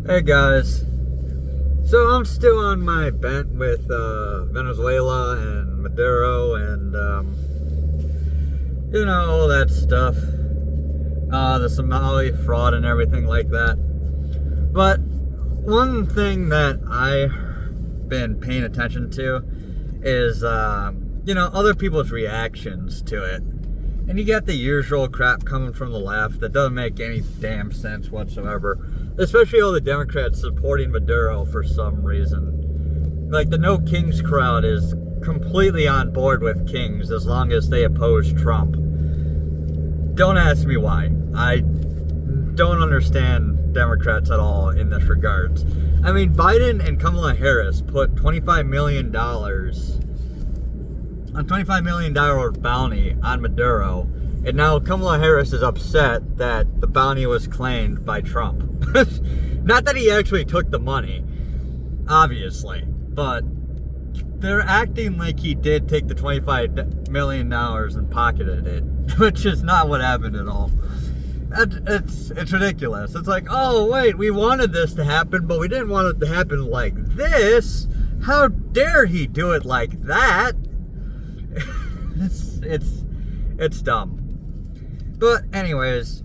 Hey guys, so I'm still on my bent with Venezuela and Maduro and all that stuff, the Somali fraud and everything like that. But one thing that I've been paying attention to is other people's reactions to it. And you got the usual crap coming from the left that doesn't make any damn sense whatsoever. Especially all the Democrats supporting Maduro for some reason. Like the No Kings crowd is completely on board with Kings as long as they oppose Trump. Don't ask me why. I don't understand Democrats at all in this regards. I mean, Biden and Kamala Harris put $25 million bounty on Maduro, and now Kamala Harris is upset that the bounty was claimed by Trump. Not that he actually took the money, obviously, but they're acting like he did take the $25 million and pocketed it, which is not what happened at all. It's ridiculous. It's like, oh wait, we wanted this to happen, but we didn't want it to happen like this. How dare he do it like that? It's dumb. But anyways,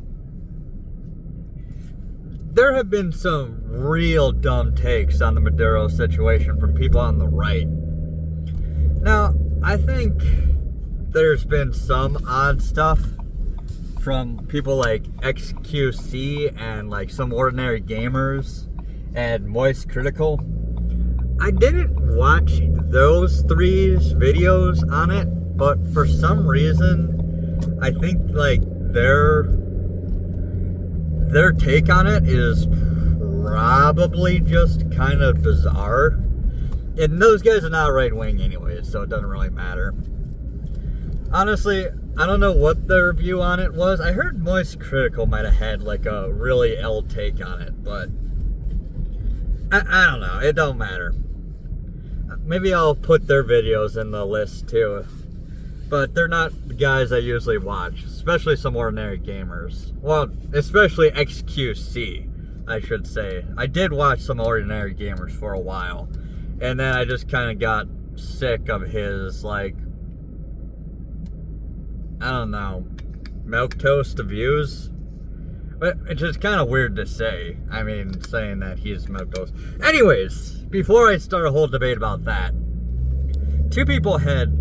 there have been some real dumb takes on the Maduro situation from people on the right. Now, I think there's been some odd stuff from people like XQC and like some ordinary gamers and Moist Critical. I didn't watch those three's videos on it, but for some reason, I think like their take on it is probably just kind of bizarre. And those guys are not right wing anyways, so it doesn't really matter. Honestly, I don't know what their view on it was. I heard Moist Critical might have had like a really L take on it, but I don't know. It don't matter. Maybe I'll put their videos in the list too. But they're not the guys I usually watch, especially some ordinary gamers. Well, especially XQC, I should say. I did watch some ordinary gamers for a while. And then I just kind of got sick of his, like, I don't know, milquetoast views. But it's just kind of weird to say. I mean, saying that he's milquetoast. Anyways, before I start a whole debate about that, two people had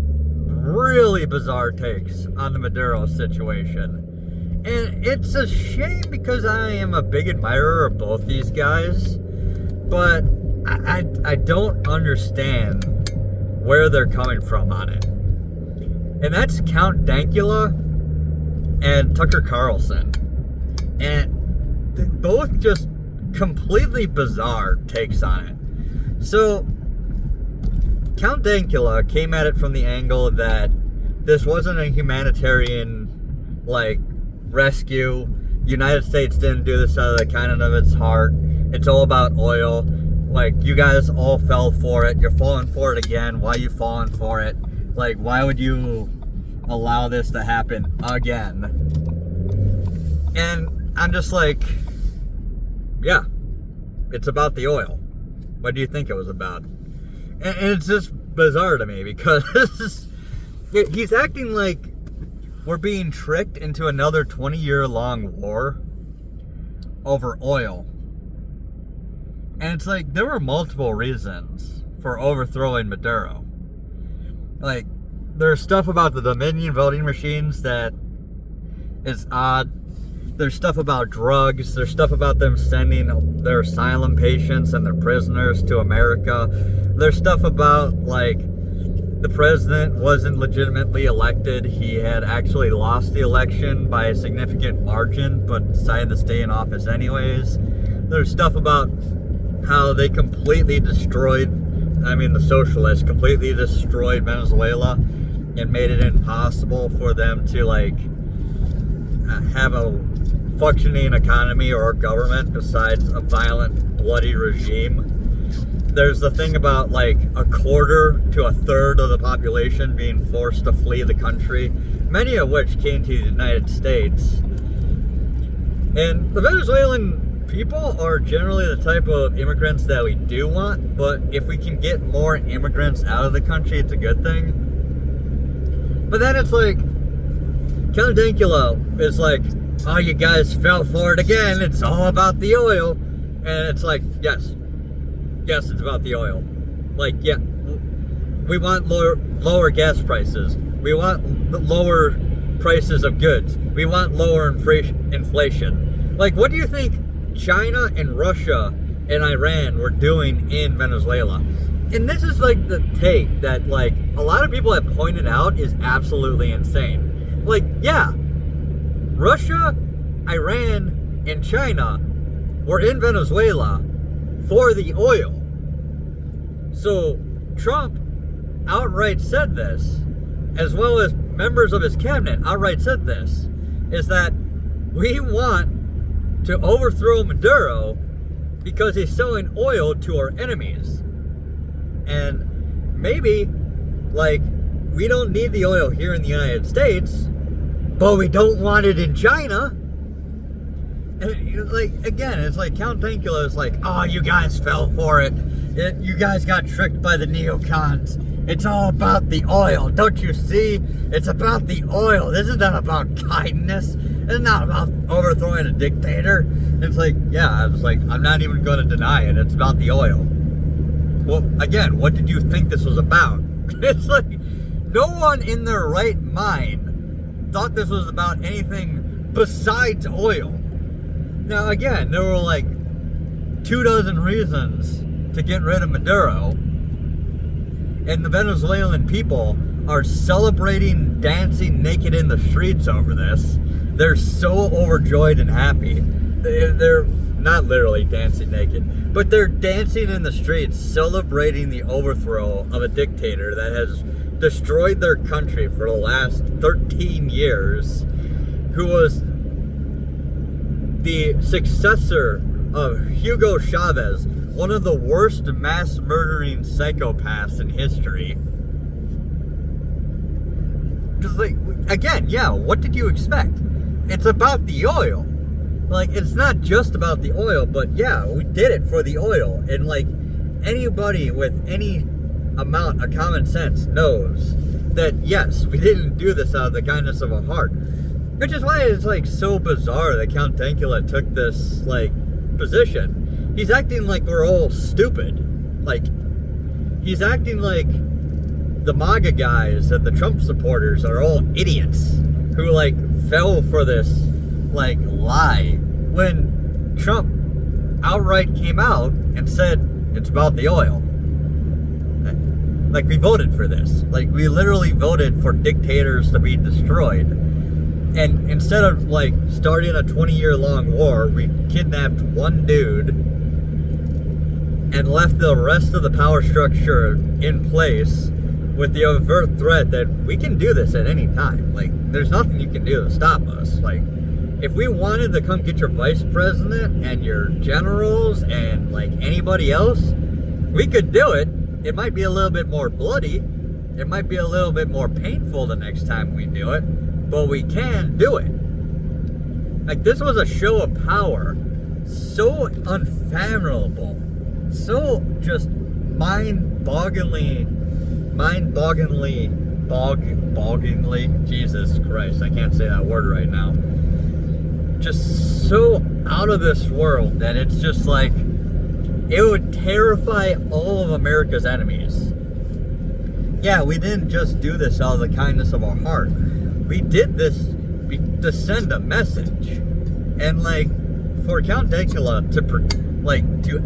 really bizarre takes on the Maduro situation. And it's a shame because I am a big admirer of both these guys. But I don't understand where they're coming from on it. And that's Count Dankula and Tucker Carlson. And they're both just completely bizarre takes on it. So Count Dankula came at it from the angle that this wasn't a humanitarian, like, rescue. United States didn't do this out of the kindness of its heart. It's all about oil. Like, you guys all fell for it. You're falling for it again. Why are you falling for it? Like, why would you allow this to happen again? And I'm just like, yeah, it's about the oil. What do you think it was about? And it's just bizarre to me because he's acting like we're being tricked into another 20-year-long war over oil. And it's like, there were multiple reasons for overthrowing Maduro. Like, there's stuff about the Dominion voting machines that is odd. There's stuff about drugs. There's stuff about them sending their asylum patients and their prisoners to America. There's stuff about, like, the president wasn't legitimately elected. He had actually lost the election by a significant margin, but decided to stay in office anyways. There's stuff about how they completely destroyed, the socialists completely destroyed Venezuela and made it impossible for them to, like, have a functioning economy or government besides a violent, bloody regime. There's the thing about, like, a quarter to a third of the population being forced to flee the country, many of which came to the United States. And the Venezuelan people are generally the type of immigrants that we do want, but if we can get more immigrants out of the country, it's a good thing. But then it's like, Count Dankula is like, oh, you guys fell for it again. It's all about the oil. And it's like, yes, it's about the oil. Like, yeah, we want lower gas prices. We want lower prices of goods. We want lower inflation. Like, what do you think China and Russia and Iran were doing in Venezuela? And this is like the take that like a lot of people have pointed out is absolutely insane. Like, yeah, Russia, Iran, and China were in Venezuela for the oil. So Trump outright said this, as well as members of his cabinet outright said this, is that we want to overthrow Maduro because he's selling oil to our enemies. And maybe, like, we don't need the oil here in the United States, but we don't want it in China. And, like, again, it's like Count Dankula is like, oh, you guys fell for it. You guys got tricked by the neocons. It's all about the oil. Don't you see? It's about the oil. This is not about kindness. It's not about overthrowing a dictator. It's like, yeah, I was like, I'm not even going to deny it. It's about the oil. Well, again, what did you think this was about? It's like, no one in their right mind thought this was about anything besides oil. Now, again, there were like 24 reasons to get rid of Maduro. And the Venezuelan people are celebrating, dancing naked in the streets over this. They're so overjoyed and happy. They're not literally dancing naked, but they're dancing in the streets, celebrating the overthrow of a dictator that has destroyed their country for the last 13 years, who was the successor of Hugo Chavez, one of the worst mass murdering psychopaths in history. Just like, again, yeah, what did you expect? It's about the oil. Like, it's not just about the oil, but yeah, we did it for the oil. And like, anybody with any amount of common sense knows that yes, we didn't do this out of the kindness of our heart. Which is why it's like so bizarre that Count Dankula took this like position. He's acting like we're all stupid. Like, he's acting like the MAGA guys and the Trump supporters are all idiots who like fell for this like lie when Trump outright came out and said it's about the oil. Like, we voted for this. Like, we literally voted for dictators to be destroyed. And instead of like starting a 20-year-long war, we kidnapped one dude and left the rest of the power structure in place with the overt threat that we can do this at any time. Like, there's nothing you can do to stop us. Like, if we wanted to come get your vice president and your generals and like anybody else, we could do it. It might be a little bit more bloody. It might be a little bit more painful the next time we do it, but we can do it. Like, this was a show of power, so unfathomable, so just mind-bogglingly, Jesus Christ, I can't say that word right now. Just so out of this world that it's just like, it would terrify all of America's enemies. Yeah, we didn't just do this out of the kindness of our heart. We did this to send a message. And like, for Count Dankula to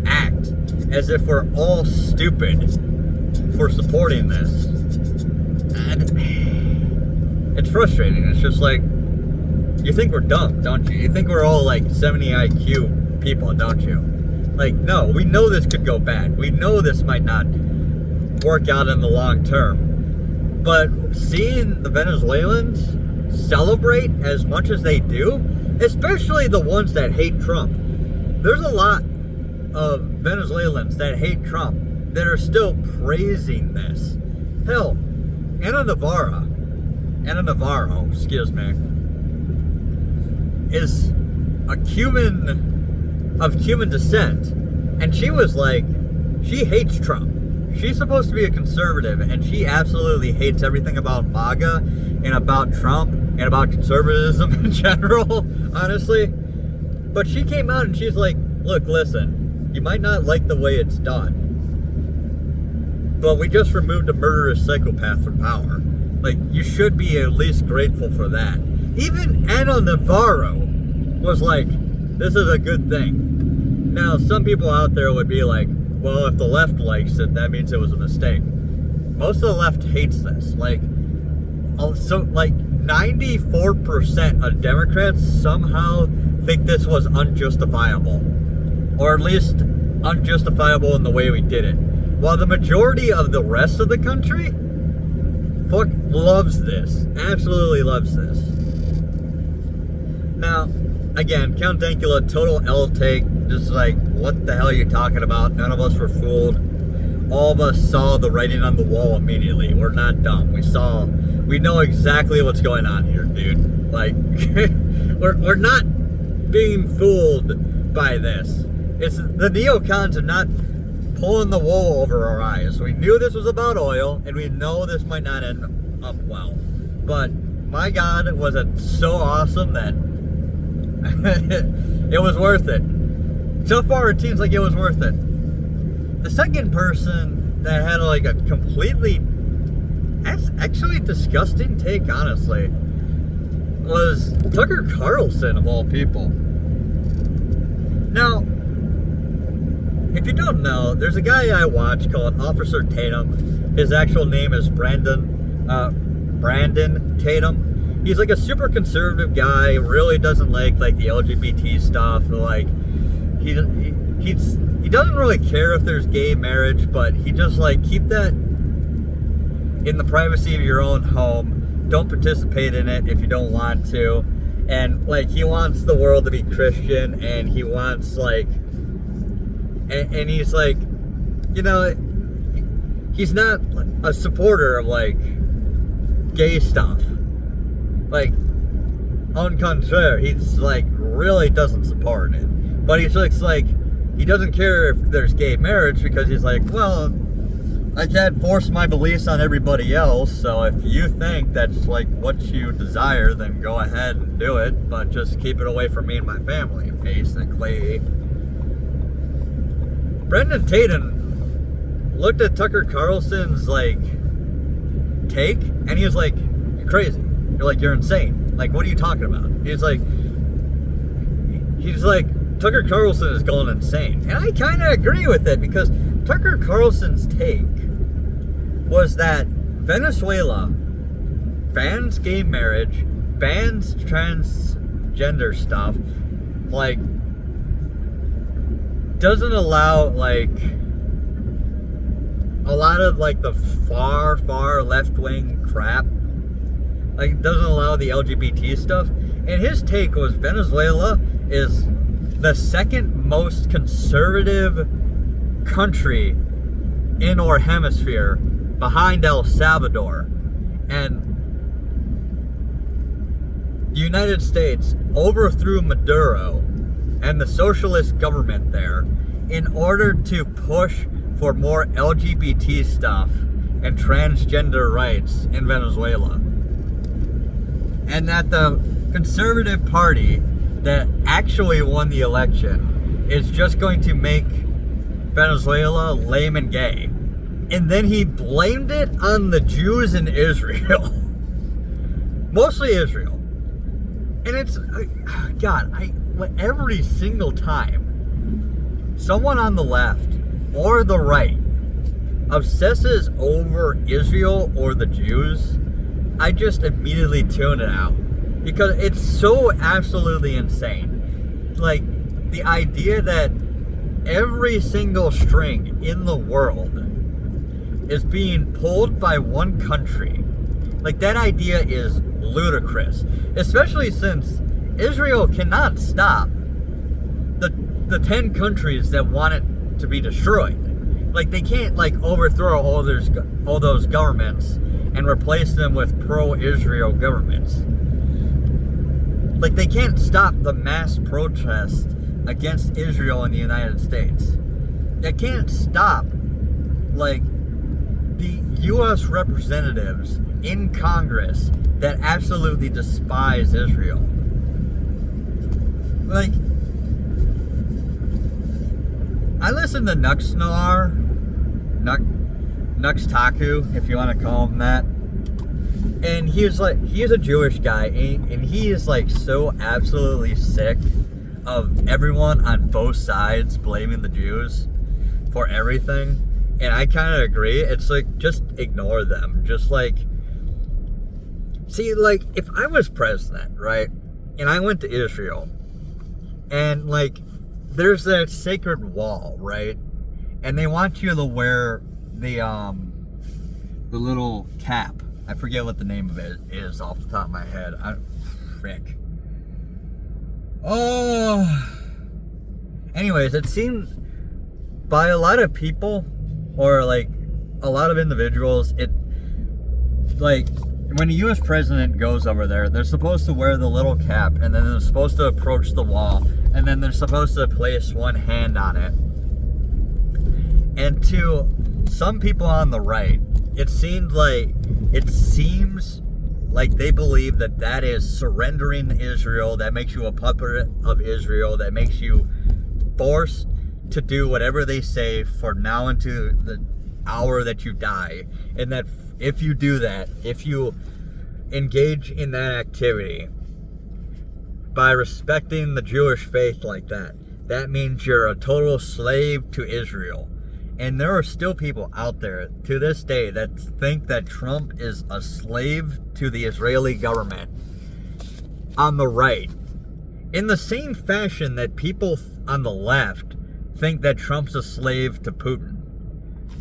act as if we're all stupid for supporting this. And it's frustrating. It's just like, you think we're dumb, don't you? You think we're all like 70 IQ people, don't you? Like, no, we know this could go bad. We know this might not work out in the long term. But seeing the Venezuelans celebrate as much as they do, especially the ones that hate Trump. There's a lot of Venezuelans that hate Trump that are still praising this. Hell, Ana Navarro, excuse me, is a Cuban of Cuban descent, and she was like, she hates Trump. She's supposed to be a conservative, and she absolutely hates everything about MAGA and about Trump and about conservatism in general, honestly. But she came out and she's like, look, listen, you might not like the way it's done, but we just removed a murderous psychopath from power. Like, you should be at least grateful for that. Even Ana Navarro was like, this is a good thing. Now, some people out there would be like, well, if the left likes it, that means it was a mistake. Most of the left hates this. Like, also, like 94% of Democrats somehow think this was unjustifiable. Or at least unjustifiable in the way we did it. While the majority of the rest of the country loves this. Absolutely loves this. Now, again, Count Dankula, total L take. Just like, what the hell are you talking about? None of us were fooled. All of us saw the writing on the wall immediately. We're not dumb. We know exactly what's going on here, dude. Like, we're not being fooled by this. It's the neocons are not pulling the wool over our eyes. We knew this was about oil, and we know this might not end up well. But my God, was it so awesome that it was worth it. So far, it seems like it was worth it. The second person that had like a completely, actually disgusting take, honestly, was Tucker Carlson, of all people. Now, if you don't know, there's a guy I watch called Officer Tatum. His actual name is Brandon Tatum. He's like a super conservative guy, really doesn't like the LGBT stuff. Like, he doesn't really care if there's gay marriage, but he just like, keep that in the privacy of your own home. Don't participate in it if you don't want to. And like, he wants the world to be Christian, and he wants like, and he's like, you know, he's not a supporter of like gay stuff. Like, on contrary, he's like really doesn't support it. But he's like, he doesn't care if there's gay marriage, because he's like, well, I can't force my beliefs on everybody else, so if you think that's like what you desire, then go ahead and do it, but just keep it away from me and my family, basically. Brendan Tatum looked at Tucker Carlson's like take, and he was like, you're crazy. You're like, you're insane. Like, what are you talking about? He's like, Tucker Carlson is going insane. And I kind of agree with it, because Tucker Carlson's take was that Venezuela bans gay marriage, bans transgender stuff, like, doesn't allow, like, a lot of, like, the far left-wing crap. Like, doesn't allow the LGBT stuff. And his take was Venezuela is the second most conservative country in our hemisphere, behind El Salvador. And the United States overthrew Maduro and the socialist government there in order to push for more LGBT stuff and transgender rights in Venezuela. And that the conservative party that actually won the election is just going to make Venezuela lame and gay. And then he blamed it on the Jews in Israel. Mostly Israel. And it's, God, every single time someone on the left or the right obsesses over Israel or the Jews, I just immediately tune it out. Because it's so absolutely insane. Like, the idea that every single string in the world is being pulled by one country. Like, that idea is ludicrous. Especially since Israel cannot stop the 10 countries that want it to be destroyed. Like, they can't, like, overthrow all those governments and replace them with pro-Israel governments. Like, they can't stop the mass protests against Israel in the United States. That can't stop, like, the U.S. representatives in Congress that absolutely despise Israel. Like, I listen to Nuxtaku, if you want to call him that. And he is a Jewish guy, and he is like so absolutely sick of everyone on both sides blaming the Jews for everything. And I kind of agree. It's like, just ignore them. Just like, see, like, if I was president, right, and I went to Israel, and like, there's that sacred wall, right, and they want you to wear the little cap. I forget what the name of it is off the top of my head. Frick. Oh. Anyways, it seems by a lot of people, or like a lot of individuals, it, like, when a U.S. president goes over there, they're supposed to wear the little cap, and then they're supposed to approach the wall, and then they're supposed to place one hand on it. And to some people on the right, it seems like they believe that that is surrendering Israel, that makes you a puppet of Israel, that makes you forced to do whatever they say for now into the hour that you die. And that if you do that, if you engage in that activity by respecting the Jewish faith like that, that means you're a total slave to Israel. And there are still people out there to this day that think that Trump is a slave to the Israeli government on the right. In the same fashion that people on the left think that Trump's a slave to Putin.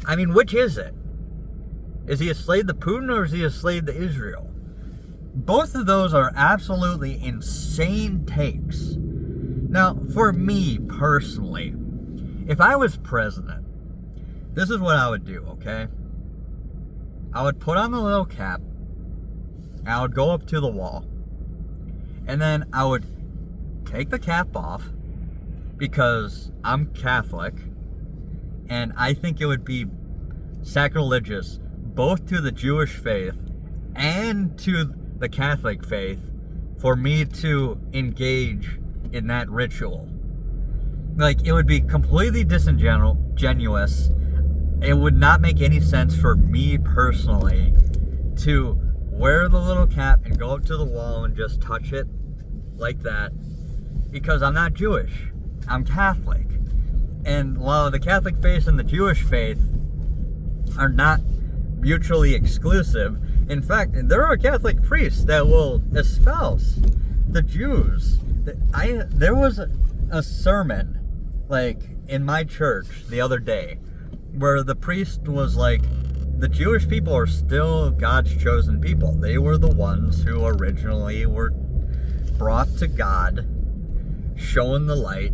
I mean, which is it? Is he a slave to Putin, or is he a slave to Israel? Both of those are absolutely insane takes. Now, for me personally, if I was president, this is what I would do, okay? I would put on the little cap, I would go up to the wall, and then I would take the cap off, because I'm Catholic, and I think it would be sacrilegious both to the Jewish faith and to the Catholic faith for me to engage in that ritual. Like, it would be completely disingenuous. It would not make any sense for me personally to wear the little cap and go up to the wall and just touch it like that, because I'm not Jewish. I'm Catholic. And while the Catholic faith and the Jewish faith are not mutually exclusive, in fact, there are Catholic priests that will espouse the Jews. There was a sermon, like, in my church the other day, where the priest was like, the Jewish people are still God's chosen people. They were the ones who originally were brought to God, shown the light,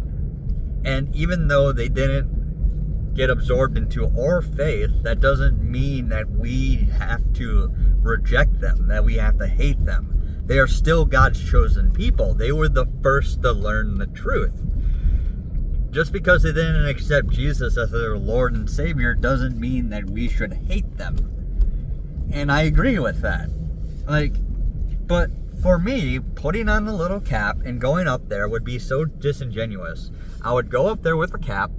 and even though they didn't get absorbed into our faith, that doesn't mean that we have to reject them, that we have to hate them. They are still God's chosen people. They were the first to learn the truth. Just because they didn't accept Jesus as their Lord and Savior doesn't mean that we should hate them. And I agree with that. Like, but for me, putting on the little cap and going up there would be so disingenuous. I would go up there with the cap,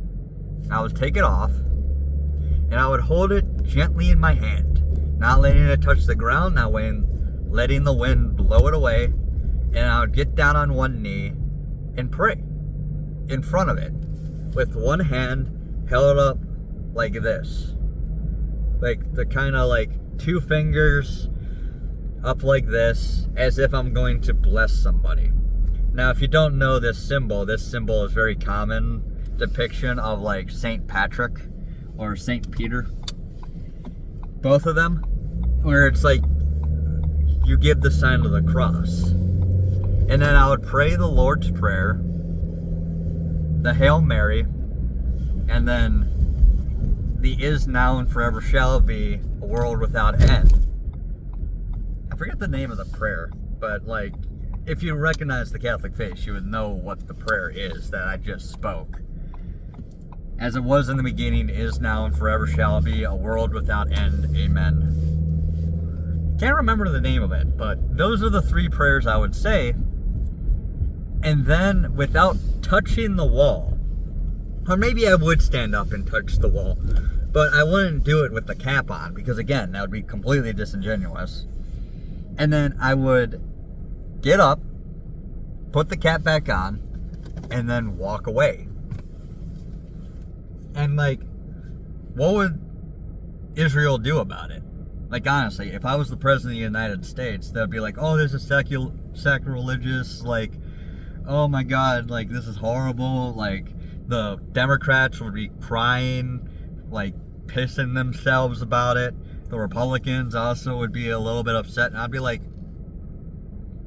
I would take it off, and I would hold it gently in my hand, not letting it touch the ground, not letting the wind blow it away, and I would get down on one knee and pray in front of it, with one hand held up like this, like the kind of like two fingers up like this, as if I'm going to bless somebody. Now, if you don't know this symbol is very common depiction of like Saint Patrick or Saint Peter, both of them, where it's like you give the sign of the cross. And then I would pray the Lord's Prayer, the Hail Mary, and then the is now and forever shall be, a world without end. I forget the name of the prayer, but like if you recognize the Catholic faith, you would know what the prayer is that I just spoke. As it was in the beginning, is now, and forever shall be, a world without end. Amen. Can't remember the name of it, but those are the 3 prayers I would say. And then, without touching the wall, or maybe I would stand up and touch the wall, but I wouldn't do it with the cap on, because again, that would be completely disingenuous. And then I would get up, put the cap back on, and then walk away. And like, what would Israel do about it? Like, honestly, if I was the president of the United States, they'd be like, oh, this is sacrilegious, like, oh my God, like, this is horrible. Like, the Democrats would be crying, like, pissing themselves about it. The Republicans also would be a little bit upset, and I'd be like,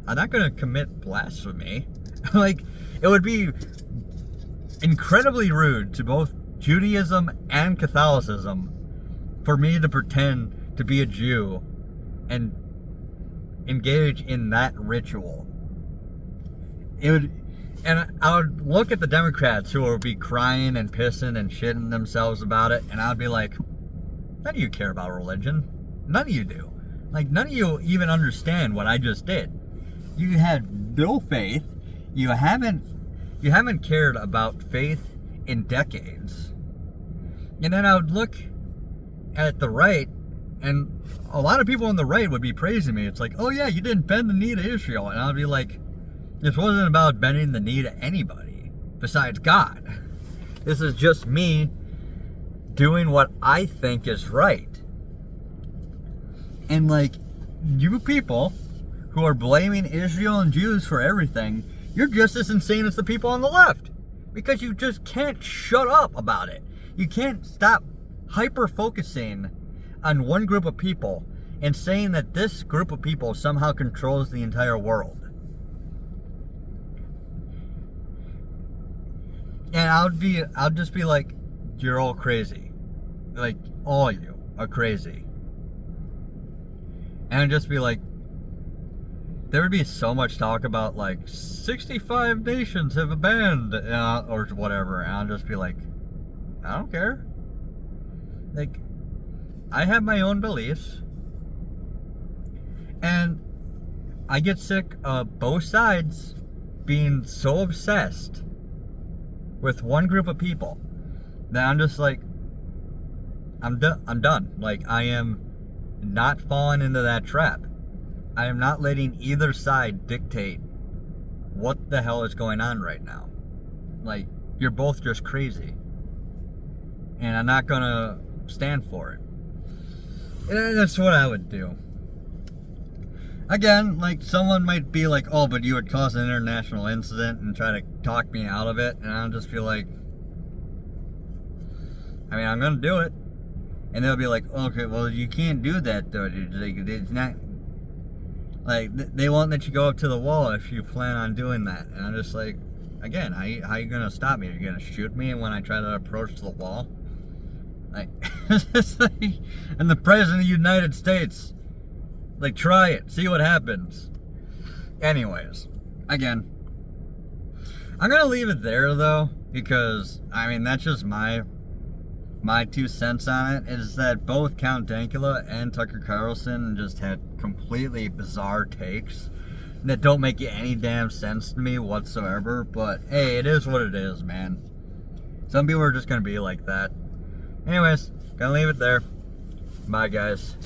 I'm not going to commit blasphemy. Like, it would be incredibly rude to both Judaism and Catholicism for me to pretend to be a Jew and engage in that ritual. It would, and I would look at the Democrats who would be crying and pissing and shitting themselves about it, and I'd be like, none of you care about religion. None of you do. Like, none of you even understand what I just did. You had no faith. You haven't cared about faith in decades. And then I would look at the right, and a lot of people on the right would be praising me. It's like, oh yeah, you didn't bend the knee to Israel. And I'd be like, this wasn't about bending the knee to anybody besides God. This is just me doing what I think is right. And like, you people who are blaming Israel and Jews for everything, you're just as insane as the people on the left. Because you just can't shut up about it. You can't stop hyper-focusing on one group of people and saying that this group of people somehow controls the entire world. And I'll just be like, you're all crazy. Like, all of you are crazy. And I'd just be like, there would be so much talk about like 65 nations have abandoned or whatever, and I'll just be like, I don't care. Like, I have my own beliefs, and I get sick of both sides being so obsessed with one group of people that I'm just like, I'm done. Like, I am not falling into that trap. I am not letting either side dictate what the hell is going on right now. Like, you're both just crazy. And I'm not gonna stand for it. And that's what I would do. Again, like, someone might be like, oh, but you would cause an international incident and try to talk me out of it. And I'll just be like, I mean, I'm gonna do it. And they'll be like, okay, well, you can't do that, though. It's not, like, they won't let you go up to the wall if you plan on doing that. And I'm just like, again, how are you gonna stop me? Are you gonna shoot me when I try to approach the wall? Like, it's like, and the President of the United States, like, try it, see what happens. Anyways, again, I'm gonna leave it there, though, because, I mean, that's just my 2 cents on it, is that both Count Dankula and Tucker Carlson just had completely bizarre takes that don't make any damn sense to me whatsoever. But hey, it is what it is, man. Some people are just gonna be like that. Anyways, gonna leave it there. Bye, guys.